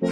Hi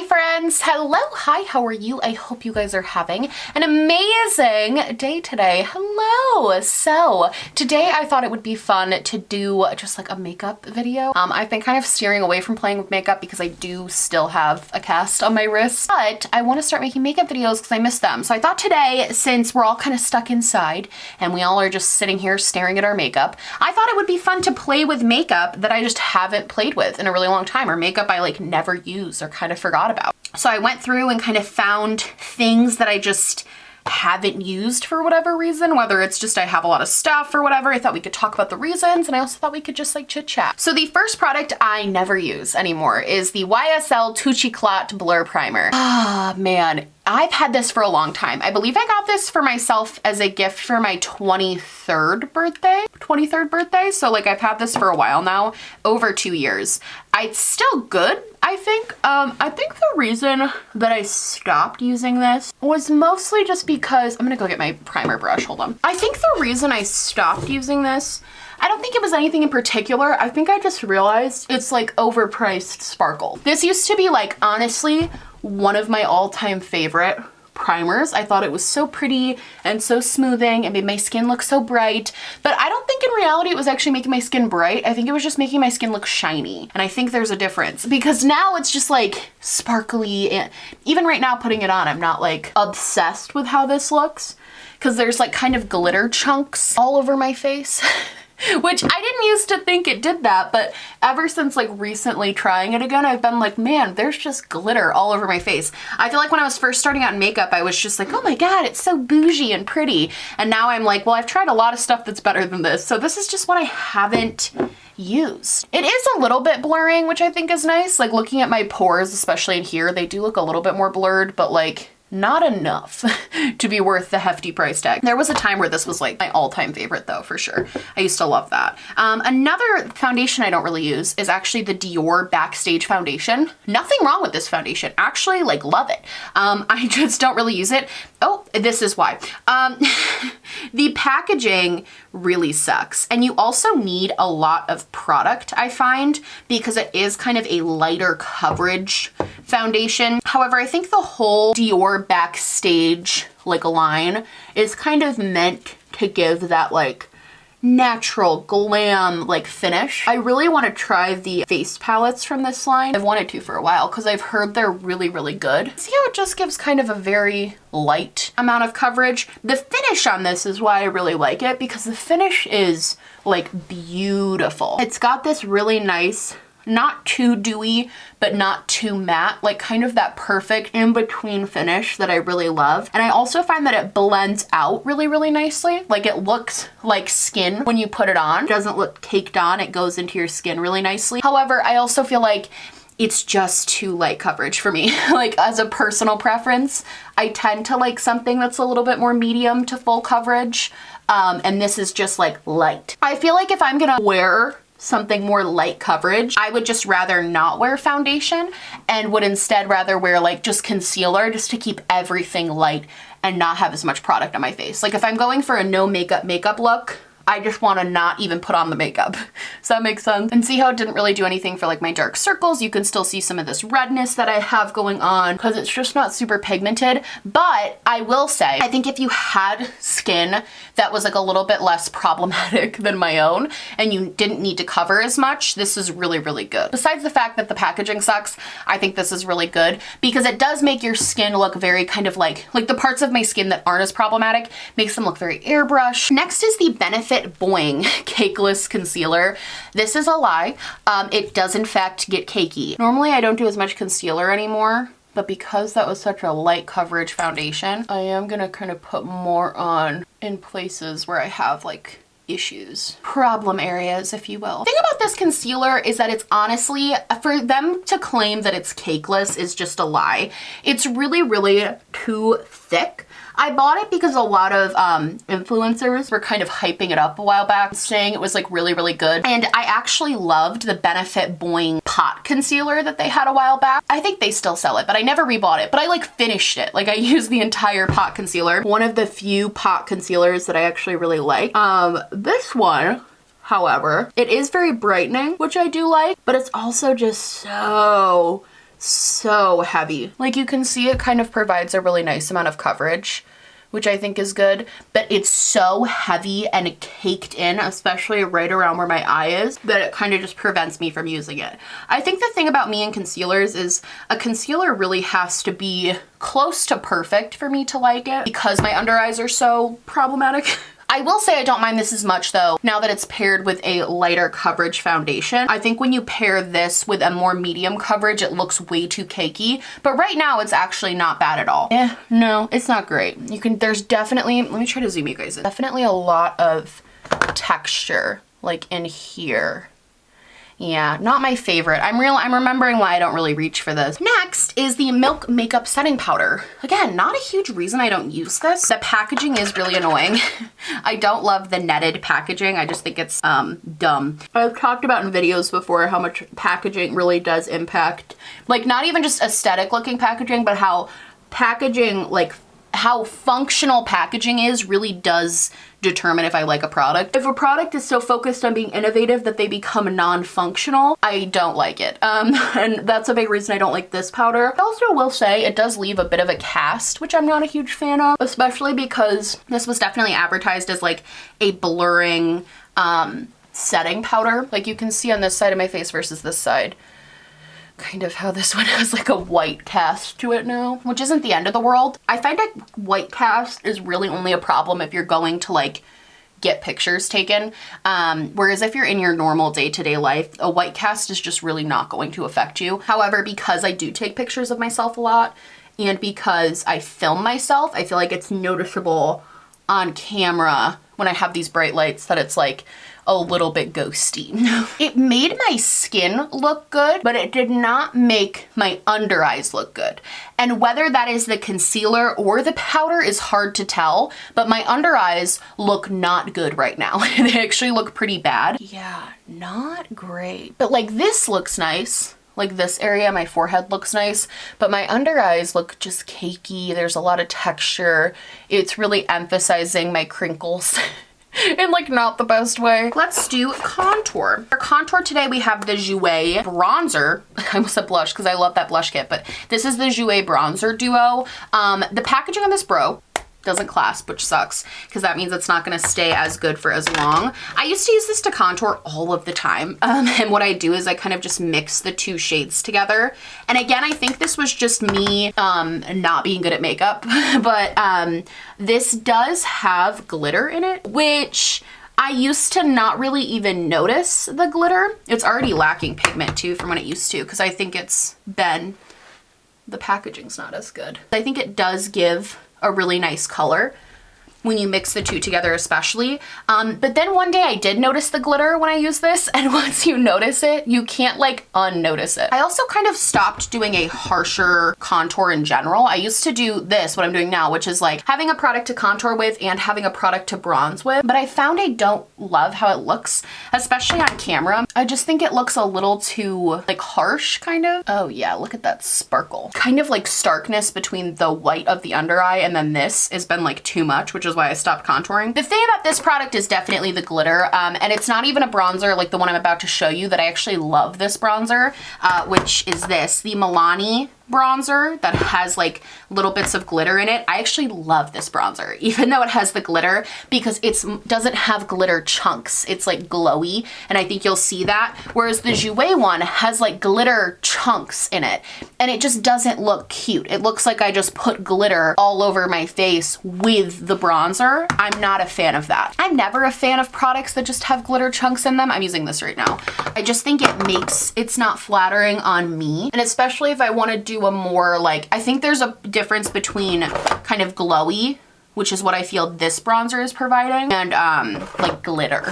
friends, hello, hi, how are you? I hope you guys are having an amazing day today. Hello. So today I thought it would be fun to do just like a makeup video. I've been kind of steering away from playing with makeup because I do still have a cast on my wrist, but I want to start making makeup videos because I miss them. So I thought today, since we're all kind of stuck inside and we all are just sitting here staring at our makeup, I thought it would be fun to play with makeup that I just haven't played with in a really long time, or makeup I like never use or kind of forgot about. So I went through and kind of found things that I just haven't used for whatever reason, whether it's just I have a lot of stuff or whatever. I thought we could talk about the reasons, and I also thought we could just like chit chat. So the first product I never use anymore is the YSL Touchy Clot Blur Primer. Ah, man. I've had this for a long time. I believe I got this for myself as a gift for my 23rd birthday. So like I've had this for a while now, over 2 years. It's still good, I think. I think the reason that I stopped using this was mostly just because, I'm gonna go get my primer brush, hold on. I think the reason I stopped using this, I don't think it was anything in particular. I think I just realized it's like overpriced sparkle. This used to be like, honestly, one of my all-time favorite primers. I thought it was so pretty and so smoothing and made my skin look so bright, but I don't think in reality it was actually making my skin bright. I think it was just making my skin look shiny, and I think there's a difference because now it's just like sparkly, and even right now putting it on, I'm not like obsessed with how this looks because there's like kind of glitter chunks all over my face. Which I didn't used to think it did that, but ever since like recently trying it again, I've been like, man, there's just glitter all over my face. I feel like when I was first starting out in makeup, I was just like, oh my God, it's so bougie and pretty. And now I'm like, well, I've tried a lot of stuff that's better than this. So this is just what I haven't used. It is a little bit blurring, which I think is nice. Like looking at my pores, especially in here, they do look a little bit more blurred, but like not enough to be worth the hefty price tag. There was a time where this was like my all-time favorite though, for sure. I used to love that. Another foundation I don't really use is actually the Dior Backstage Foundation. Nothing wrong with this foundation. Actually, like, love it. I just don't really use it. Oh, this is why. The packaging really sucks. And you also need a lot of product, I find, because it is kind of a lighter coverage foundation. However, I think the whole Dior Backstage like line is kind of meant to give that like natural glam like finish. I really want to try the face palettes from this line. I've wanted to for a while because I've heard they're really, really good. See how it just gives kind of a very light amount of coverage? The finish on this is why I really like it, because the finish is like beautiful. It's got this really nice, not too dewy, but not too matte, like kind of that perfect in-between finish that I really love. And I also find that it blends out really, really nicely. Like it looks like skin when you put it on. It doesn't look caked on, it goes into your skin really nicely. However, I also feel like it's just too light coverage for me. Like as a personal preference, I tend to like something that's a little bit more medium to full coverage. And this is just like light. I feel like if I'm gonna wear something more light coverage, I would just rather not wear foundation and would instead rather wear like just concealer, just to keep everything light and not have as much product on my face. Like if I'm going for a no makeup look, I just want to not even put on the makeup. Does that make sense? And see how it didn't really do anything for like my dark circles? You can still see some of this redness that I have going on because it's just not super pigmented. But I will say, I think if you had skin that was like a little bit less problematic than my own and you didn't need to cover as much, this is really, really good. Besides the fact that the packaging sucks, I think this is really good because it does make your skin look very kind of like the parts of my skin that aren't as problematic, makes them look very airbrush. Next is the Benefit Boing Cakeless Concealer. This is a lie. It does in fact get cakey. Normally I don't do as much concealer anymore, but because that was such a light coverage foundation, I am gonna kind of put more on in places where I have like issues, problem areas, if you will. The thing about this concealer is that it's honestly, for them to claim that it's cakeless is just a lie. It's really, really too thick. I bought it because a lot of influencers were kind of hyping it up a while back, saying it was like really, really good. And I actually loved the Benefit Boing pot concealer that they had a while back. I think they still sell it, but I never rebought it. But I like finished it. Like I used the entire pot concealer. One of the few pot concealers that I actually really like. This one, however, it is very brightening, which I do like, but it's also just so heavy. Like you can see, it kind of provides a really nice amount of coverage, which I think is good, but it's so heavy and caked in, especially right around where my eye is, that it kind of just prevents me from using it. I think the thing about me and concealers is a concealer really has to be close to perfect for me to like it, because my under eyes are so problematic. I will say I don't mind this as much though, now that it's paired with a lighter coverage foundation. I think when you pair this with a more medium coverage, it looks way too cakey, but right now it's actually not bad at all. No, it's not great. There's definitely, let me try to zoom you guys in. Definitely a lot of texture like in here. Yeah, not my favorite. I'm remembering why I don't really reach for this. Next is the Milk Makeup Setting Powder. Again, not a huge reason I don't use this. The packaging is really annoying. I don't love the netted packaging. I just think it's dumb. I've talked about in videos before how much packaging really does impact, like not even just aesthetic looking packaging, but how packaging, like how functional packaging is really does determine if I like a product. If a product is so focused on being innovative that they become non-functional, I don't like it. And that's a big reason I don't like this powder. I also will say it does leave a bit of a cast, which I'm not a huge fan of, especially because this was definitely advertised as like a blurring setting powder. Like you can see on this side of my face versus this side, kind of how this one has like a white cast to it now, which isn't the end of the world. I find a white cast is really only a problem if you're going to like get pictures taken. Whereas if you're in your normal day-to-day life, a white cast is just really not going to affect you. However, because I do take pictures of myself a lot and because I film myself, I feel like it's noticeable on camera when I have these bright lights that it's like a little bit ghosty. It made my skin look good, but it did not make my under eyes look good. And whether that is the concealer or the powder is hard to tell, but my under eyes look not good right now. They actually look pretty bad. Yeah, not great. But like this looks nice. Like this area, my forehead looks nice, but my under eyes look just cakey. There's a lot of texture. It's really emphasizing my crinkles. In like not the best way. Let's do contour. For contour today we have the Jouer bronzer. I almost said blush because I love that blush kit, but this is the Jouer bronzer duo. The packaging on this doesn't clasp, which sucks because that means it's not going to stay as good for as long. I used to use this to contour all of the time. And what I do is I kind of just mix the two shades together. And again, I think this was just me not being good at makeup, but this does have glitter in it, which I used to not really even notice the glitter. It's already lacking pigment too from what it used to, because I think the packaging's not as good. I think it does give a really nice color when you mix the two together especially. But then one day I did notice the glitter when I use this, and once you notice it, you can't like unnotice it. I also kind of stopped doing a harsher contour in general. I used to do this, what I'm doing now, which is like having a product to contour with and having a product to bronze with, but I found I don't love how it looks, especially on camera. I just think it looks a little too like harsh kind of. Oh yeah, look at that sparkle. Kind of like starkness between the white of the under eye and then this has been like too much, which is why I stopped contouring. The thing about this product is definitely the glitter, and it's not even a bronzer like the one I'm about to show you that I actually love this bronzer, which is this, the Milani bronzer that has like little bits of glitter in it. I actually love this bronzer, even though it has the glitter, because it doesn't have glitter chunks. It's like glowy, and I think you'll see that. Whereas the Jouer one has like glitter chunks in it, and it just doesn't look cute. It looks like I just put glitter all over my face with the bronzer. I'm not a fan of that. I'm never a fan of products that just have glitter chunks in them. I'm using this right now. I just think it's not flattering on me, and especially if I want to do a more like, I think there's a difference between kind of glowy which is what I feel this bronzer is providing, and like glitter.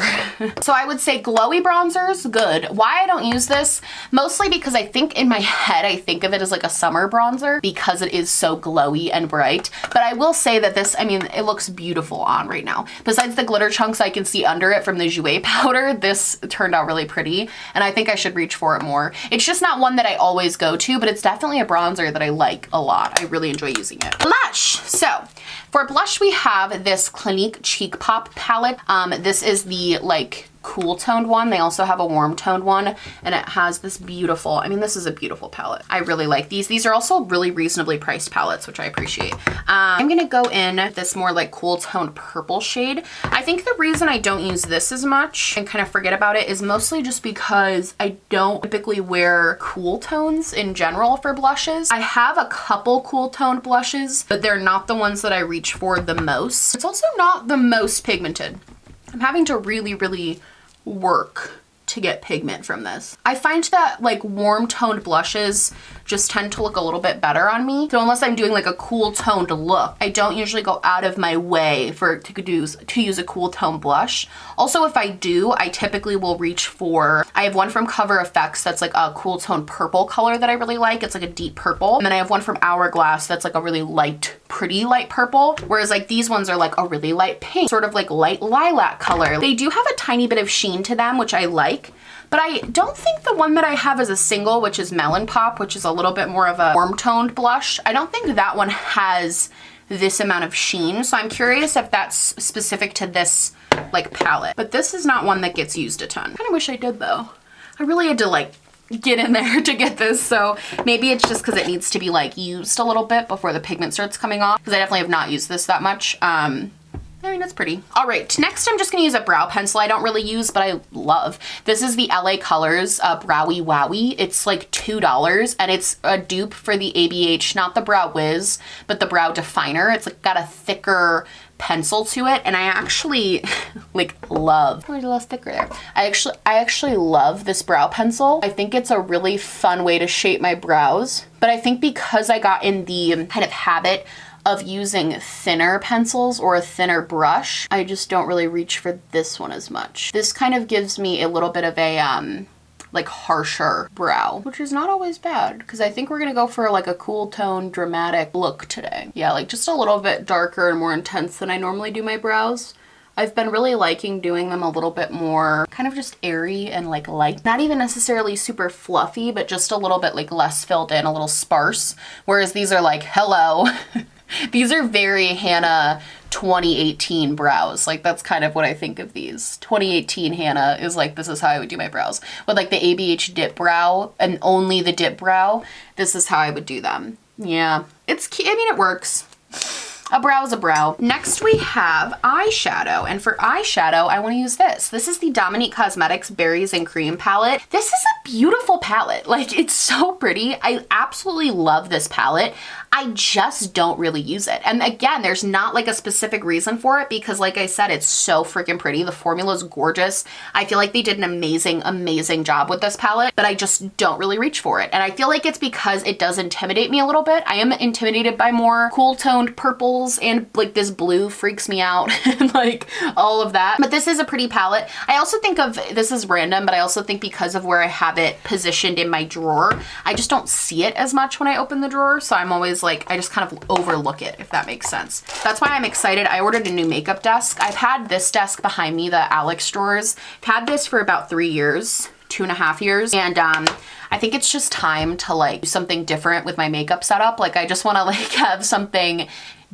So I would say glowy bronzers, good. Why I don't use this? Mostly because I think in my head, I think of it as like a summer bronzer because it is so glowy and bright. But I will say that this, I mean, it looks beautiful on right now. Besides the glitter chunks I can see under it from the Jouer powder, this turned out really pretty, and I think I should reach for it more. It's just not one that I always go to, but it's definitely a bronzer that I like a lot. I really enjoy using it. Blush. So for blush, we have this Clinique Cheek Pop palette. This is the like cool toned one. They also have a warm toned one, and it has this beautiful, I mean, this is a beautiful palette. I really like these. These are also really reasonably priced palettes, which I appreciate. I'm gonna go in this more like cool toned purple shade. I think the reason I don't use this as much and kind of forget about it is mostly just because I don't typically wear cool tones in general for blushes. I have a couple cool toned blushes, but they're not the ones that I reach for the most. It's also not the most pigmented. I'm having to really work to get pigment from this. I find that like warm toned blushes just tend to look a little bit better on me. So unless I'm doing like a cool toned look, I don't usually go out of my way to use a cool tone blush. Also, if I do, I typically will reach for, I have one from Cover FX that's like a cool tone purple color that I really like. It's like a deep purple. And then I have one from Hourglass that's like a really light, pretty light purple. Whereas like these ones are like a really light pink, sort of like light lilac color. They do have a tiny bit of sheen to them, which I like. But I don't think the one that I have as a single, which is Melon Pop, which is a little bit more of a warm toned blush, I don't think that one has this amount of sheen. So I'm curious if that's specific to this like palette. But this is not one that gets used a ton. I kind of wish I did though. I really had to like get in there to get this. So maybe it's just because it needs to be like used a little bit before the pigment starts coming off, because I definitely have not used this that much. I mean, it's pretty. All right, next I'm just gonna use a brow pencil I don't really use, but I love. This is the LA Colors Browy Wowie. It's like $2, and it's a dupe for the ABH, not the Brow Wiz, but the Brow Definer. It's like got a thicker pencil to it, and I actually like love, oh, there's a little sticker there. I actually love this brow pencil. I think it's a really fun way to shape my brows, but I think because I got in the kind of habit of using thinner pencils or a thinner brush, I just don't really reach for this one as much. This kind of gives me a little bit of a like harsher brow, which is not always bad, because I think we're gonna go for like a cool tone dramatic look today. Yeah, like just a little bit darker and more intense than I normally do my brows. I've been really liking doing them a little bit more kind of just airy and like light. Not even necessarily super fluffy, but just a little bit like less filled in, a little sparse. Whereas these are like, hello. These are very Hannah 2018 brows. Like that's kind of what I think of these. 2018 Hannah is like, this is how I would do my brows. With like the ABH dip brow and only the dip brow, this is how I would do them. Yeah, it's cute. I mean, it works. A brow is a brow. Next we have eyeshadow, and for eyeshadow I want to use this. This is the Dominique Cosmetics Berries and Cream palette. This is a beautiful palette. Like, it's so pretty. I absolutely love this palette. I just don't really use it. And again, there's not like a specific reason for it, because like I said, it's so freaking pretty. The formula is gorgeous. I feel like they did an amazing job with this palette, but I just don't really reach for it. And I feel like it's because it does intimidate me a little bit. I am intimidated by more cool toned purples, and like this blue freaks me out and like all of that. But this is a pretty palette. I also think of, this is random, but I also think because of where I have it positioned in my drawer, I just don't see it as much when I open the drawer. So I'm always like, I just kind of overlook it, if that makes sense. That's why I'm excited. I ordered a new makeup desk. I've had this desk behind me, the Alex drawers. I've had this for about 3 years, 2.5 years. And I think it's just time to like do something different with my makeup setup. Like I just want to like have something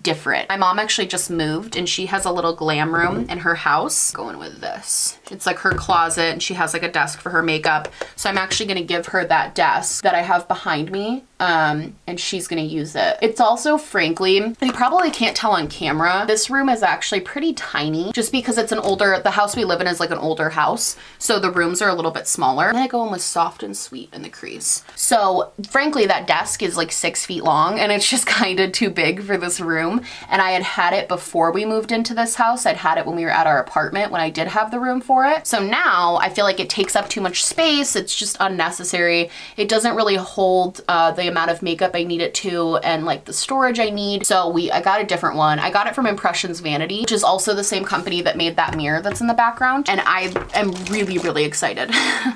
different. My mom actually just moved, and she has a little glam room in her house. Going with this. It's like her closet, and she has like a desk for her makeup. So I'm actually gonna give her that desk that I have behind me, and she's gonna use it. It's also, frankly, you probably can't tell on camera, this room is actually pretty tiny, just because it's an older, the house we live in is like an older house, so the rooms are a little bit smaller. And I go in with soft and sweet in the crease. So frankly, that desk is like 6 feet long, and it's just kind of too big for this room. room, and I had it before we moved into this house. I'd had it when we were at our apartment when I did have the room for it. So now I feel like it takes up too much space. It's just unnecessary. It doesn't really hold the amount of makeup I need it to and like the storage I need. So I got a different one. I got it from Impressions Vanity, which is also the same company that made that mirror that's in the background. And I am really, really excited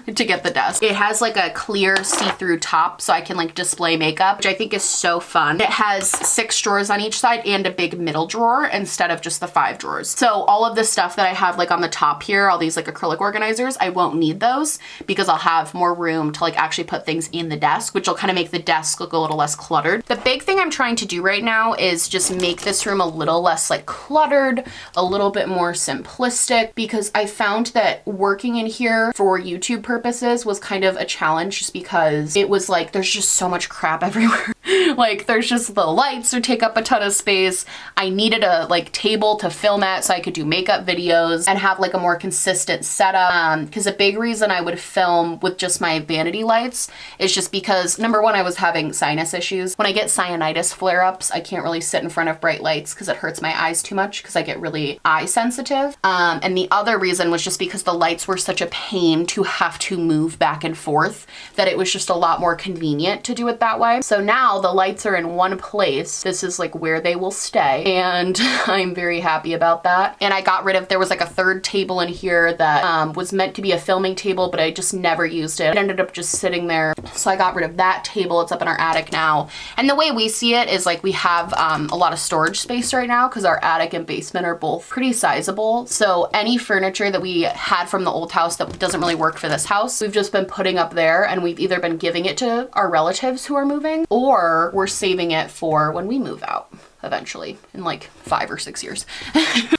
to get the desk. It has like a clear see-through top so I can like display makeup, which I think is so fun. It has 6 drawers on each side and a big middle drawer instead of just the 5 drawers. So all of this stuff that I have like on the top here, all these like acrylic organizers, I won't need those because I'll have more room to like actually put things in the desk, which will kind of make the desk look a little less cluttered. The big thing I'm trying to do right now is just make this room a little less like cluttered, a little bit more simplistic, because I found that working in here for YouTube purposes was kind of a challenge just because it was like there's just so much crap everywhere. Like there's just the lights would take up a ton of space. I needed a like table to film at so I could do makeup videos and have like a more consistent setup. Because a big reason I would film with just my vanity lights is just because number one, I was having sinus issues. When I get sinusitis flare-ups, I can't really sit in front of bright lights because it hurts my eyes too much because I get really eye sensitive. And the other reason was just because the lights were such a pain to have to move back and forth that it was just a lot more convenient to do it that way. So now the lights are in one place. This is like where they will stay, and I'm very happy about that. And I got rid of, there was like a third table in here that was meant to be a filming table, but I just never used it. It ended up just sitting there. So I got rid of that table. It's up in our attic now. And the way we see it is like we have a lot of storage space right now because our attic and basement are both pretty sizable. So any furniture that we had from the old house that doesn't really work for this house, we've just been putting up there, and we've either been giving it to our relatives who are moving, or we're saving it for when we move out eventually in like 5 or 6 years.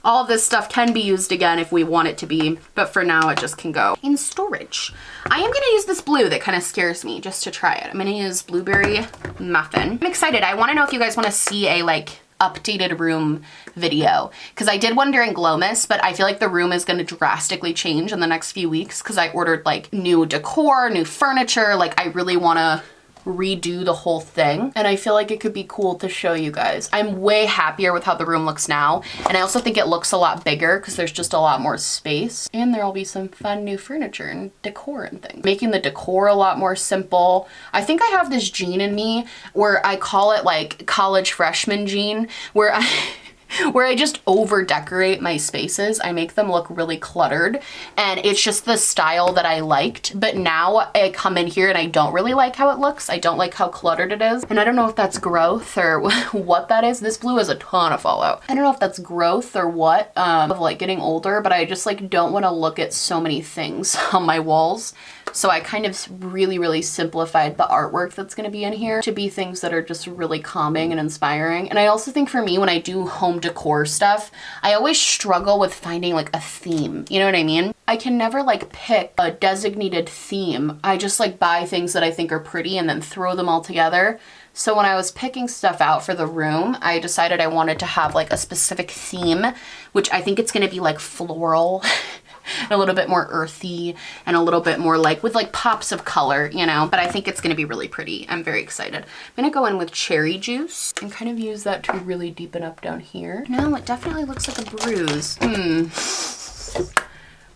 All of this stuff can be used again if we want it to be, but for now it just can go in storage. I am gonna use this blue that kind of scares me just to try it. I'm gonna use Blueberry Muffin. I'm excited. I wanna know if you guys wanna see a like updated room video, because I did one during Glowmas, but I feel like the room is going to drastically change in the next few weeks because I ordered like new decor, new furniture. Like I really want to redo the whole thing, and I feel like it could be cool to show you guys. I'm way happier with how the room looks now, and I also think it looks a lot bigger because there's just a lot more space, and there'll be some fun new furniture and decor and things, making the decor a lot more simple. I think I have this gene in me where I call it like college freshman gene, where I just over decorate my spaces. I make them look really cluttered, and it's just the style that I liked. But now I come in here and I don't really like how it looks. I don't like how cluttered it is. And I don't know if that's growth or what that is. This blue has a ton of fallout. I don't know if that's growth or what, of like getting older, but I just like don't want to look at so many things on my walls. So I kind of really, really simplified the artwork that's going to be in here to be things that are just really calming and inspiring. And I also think for me, when I do home decor stuff, I always struggle with finding like a theme. You know what I mean? I can never like pick a designated theme. I just like buy things that I think are pretty and then throw them all together. So when I was picking stuff out for the room, I decided I wanted to have like a specific theme, which I think it's going to be like floral. A little bit more earthy and a little bit more like with like pops of color, you know, but I think it's going to be really pretty. I'm very excited. I'm going to go in with cherry juice and kind of use that to really deepen up down here. No, it definitely looks like a bruise.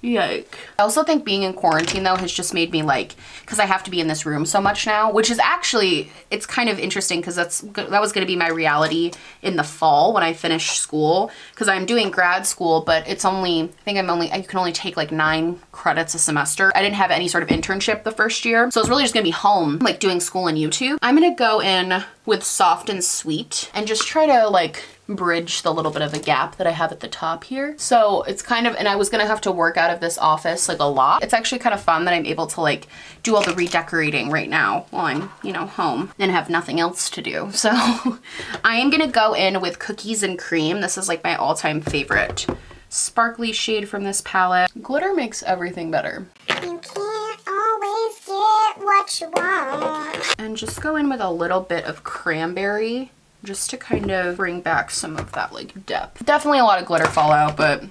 Yike. I also think being in quarantine though has just made me like, because I have to be in this room so much now, which is actually, it's kind of interesting because that was going to be my reality in the fall when I finish school, because I'm doing grad school, but it's only, I can only take like 9 credits a semester. I didn't have any sort of internship the first year. So it's really just gonna be home, like doing school and YouTube. I'm gonna go in with Soft and Sweet and just try to like bridge the little bit of a gap that I have at the top here. So it's kind of, and I was gonna have to work out of this office like a lot. It's actually kind of fun that I'm able to like do all the redecorating right now while I'm, you know, home and have nothing else to do. So I am gonna go in with Cookies and Cream. This is like my all-time favorite sparkly shade from this palette. Glitter makes everything better. You can't always get what you want. And just go in with a little bit of Cranberry just to kind of bring back some of that like depth. Definitely a lot of glitter fallout, but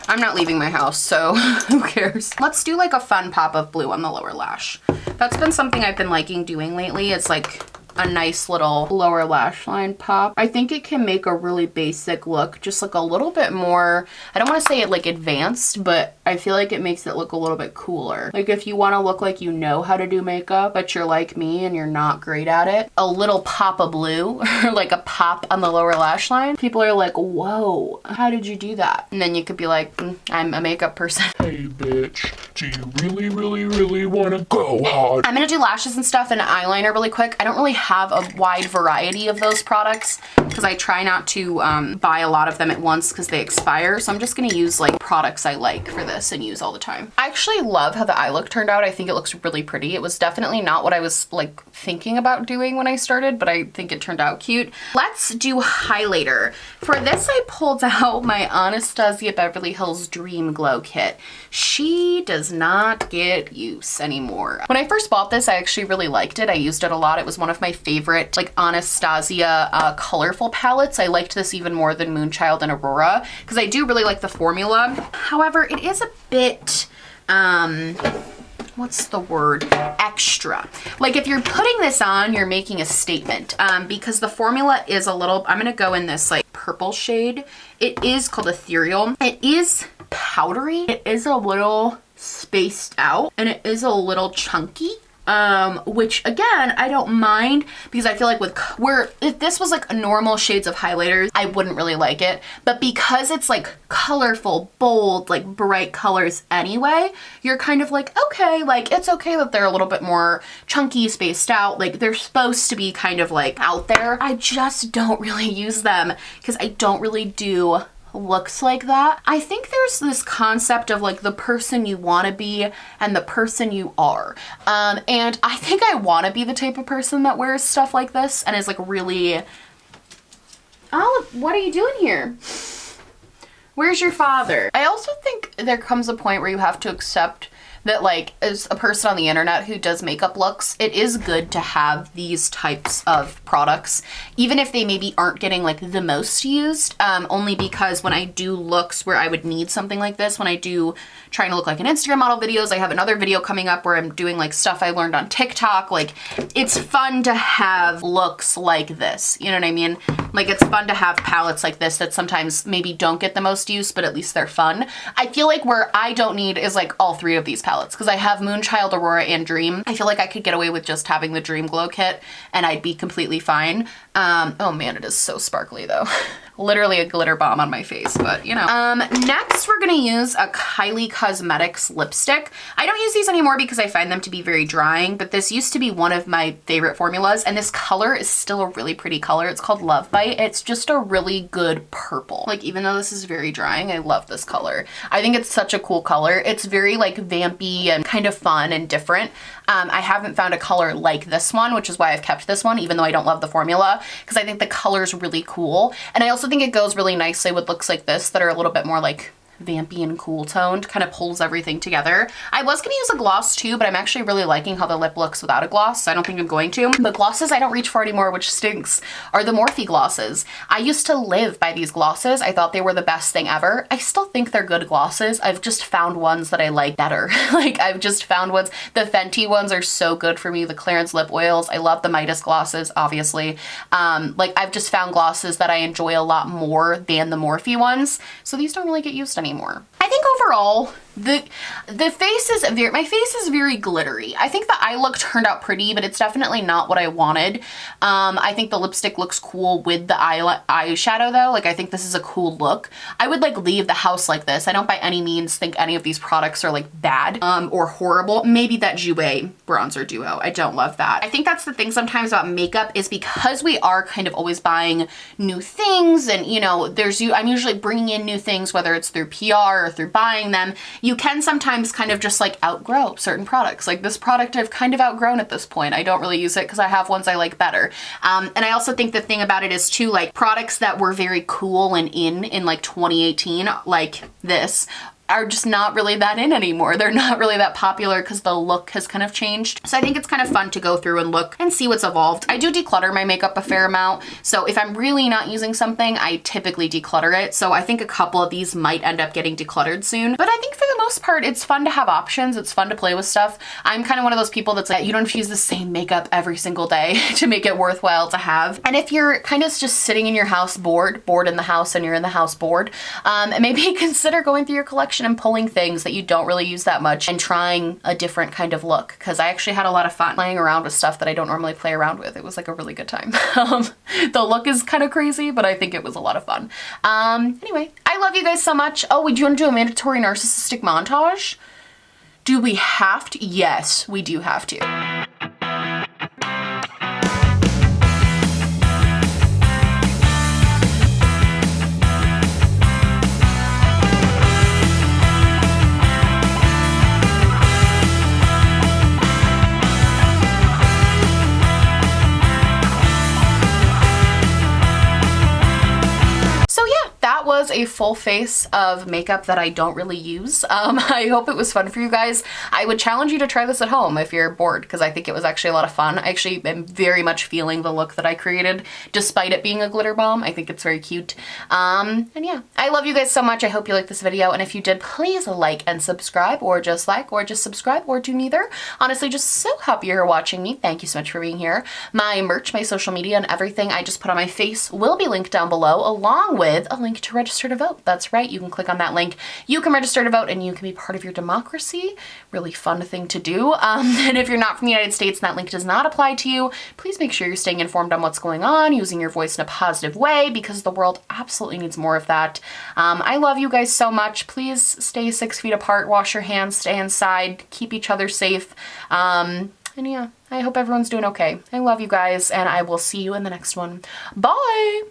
I'm not leaving my house, so who cares? Let's do like a fun pop of blue on the lower lash. That's been something I've been liking doing lately. It's like a nice little lower lash line pop. I think it can make a really basic look just like a little bit more, I don't want to say it like advanced, but I feel like it makes it look a little bit cooler. Like if you want to look like you know how to do makeup, but you're like me and you're not great at it, a little pop of blue or like a pop on the lower lash line, people are like, whoa, how did you do that? And then you could be like, I'm a makeup person. Hey bitch, do you really want to go hard? I'm gonna do lashes and stuff and eyeliner really quick. I don't really have a wide variety of those products because I try not to buy a lot of them at once because they expire. So I'm just gonna use like products I like for this and use all the time. I actually love how the eye look turned out. I think it looks really pretty. It was definitely not what I was like thinking about doing when I started, but I think it turned out cute. Let's do highlighter. For this, I pulled out my Anastasia Beverly Hills Dream Glow Kit. She does not get use anymore. When I first bought this, I actually really liked it. I used it a lot. It was one of my favorite like Anastasia colorful palettes. I liked this even more than Moonchild and Aurora because I do really like the formula. However, it is a bit, what's the word? Extra. Like if you're putting this on, you're making a statement because the formula is a little, I'm gonna go in this like purple shade. It is called Ethereal. It is powdery. It is a little spaced out and it is a little chunky. Which again, I don't mind because I feel like if this was like normal shades of highlighters, I wouldn't really like it. But because it's like colorful, bold, like bright colors anyway, you're kind of like, okay, like it's okay that they're a little bit more chunky, spaced out. Like they're supposed to be kind of like out there. I just don't really use them because I don't really do looks like that. I think there's this concept of like the person you want to be and the person you are. And I think I want to be the type of person that wears stuff like this and is like really, Olive, what are you doing here? Where's your father? I also think there comes a point where you have to accept that like as a person on the internet who does makeup looks, it is good to have these types of products, even if they maybe aren't getting like the most used, only because when I do looks where I would need something like this, when I do trying to look like an Instagram model videos, I have another video coming up where I'm doing like stuff I learned on TikTok. Like it's fun to have looks like this, you know what I mean? Like it's fun to have palettes like this that sometimes maybe don't get the most use, but at least they're fun. I feel like where I don't need is like all three of these palettes because I have Moonchild, Aurora, and Dream. I feel like I could get away with just having the Dream Glow Kit and I'd be completely fine. Oh man, it is so sparkly though. Literally a glitter bomb on my face, but you know. Next we're gonna use a Kylie Cosmetics lipstick. I don't use these anymore because I find them to be very drying, but this used to be one of my favorite formulas and this color is still a really pretty color. It's called Love Bite. It's just a really good purple. Like even though this is very drying, I love this color. I think it's such a cool color. It's very like vampy and kind of fun and different. I haven't found a color like this one, which is why I've kept this one, even though I don't love the formula, because I think the color's really cool. And I also think it goes really nicely with looks like this that are a little bit more like vampy and cool toned, kind of pulls everything together. I was gonna use a gloss too, but I'm actually really liking how the lip looks without a gloss, so I don't think I'm going to. The glosses I don't reach for anymore, which stinks, are the Morphe glosses. I used to live by these glosses. I thought they were the best thing ever. I still think they're good glosses. I've just found ones that I like better. Like I've just found ones. The Fenty ones are so good for me. The Clarins lip oils. I love the Midas glosses, obviously. Like I've just found glosses that I enjoy a lot more than the Morphe ones. So these don't really get used anymore. I think overall, my face is very glittery. I think the eye look turned out pretty, but it's definitely not what I wanted. I think the lipstick looks cool with the eyeshadow though. Like I think this is a cool look. I would like leave the house like this. I don't by any means think any of these products are like bad or horrible. Maybe that Jouer bronzer duo. I don't love that. I think that's the thing sometimes about makeup is because we are kind of always buying new things and you know, I'm usually bringing in new things, whether it's through PR or through buying them. You can sometimes kind of just like outgrow certain products. Like this product I've kind of outgrown at this point. I don't really use it because I have ones I like better. And I also think the thing about it is too, like products that were very cool and in like 2018, like this, are just not really that in anymore. They're not really that popular because the look has kind of changed. So I think it's kind of fun to go through and look and see what's evolved. I do declutter my makeup a fair amount. So if I'm really not using something, I typically declutter it. So I think a couple of these might end up getting decluttered soon. But I think for the most part, it's fun to have options. It's fun to play with stuff. I'm kind of one of those people that's like, you don't have to use the same makeup every single day to make it worthwhile to have. And if you're kind of just sitting in your house bored in the house and you're in the house bored, maybe consider going through your collection and pulling things that you don't really use that much and trying a different kind of look. Because I actually had a lot of fun playing around with stuff that I don't normally play around with. It was like a really good time. The look is kind of crazy, but I think it was a lot of fun. Anyway, I love you guys so much. Oh, do you want to do a mandatory narcissistic montage? Do we have to? Yes, we do have to. That was a full face of makeup that I don't really use. I hope it was fun for you guys. I would challenge you to try this at home if you're bored, because I think it was actually a lot of fun. I actually am very much feeling the look that I created, despite it being a glitter bomb. I think it's very cute. And yeah, I love you guys so much. I hope you liked this video. And if you did, please like and subscribe, or just subscribe, or do neither. Honestly, just so happy you're watching me. Thank you so much for being here. My merch, my social media, and everything I just put on my face will be linked down below, along with a link to register to vote. That's right, you can click on that link. You can register to vote and you can be part of your democracy. Really fun thing to do. And if you're not from the United States and that link does not apply to you, please make sure you're staying informed on what's going on, using your voice in a positive way, because the world absolutely needs more of that. I love you guys so much. Please stay 6 feet apart, wash your hands, stay inside, keep each other safe. And yeah, I hope everyone's doing okay. I love you guys, and I will see you in the next one. Bye!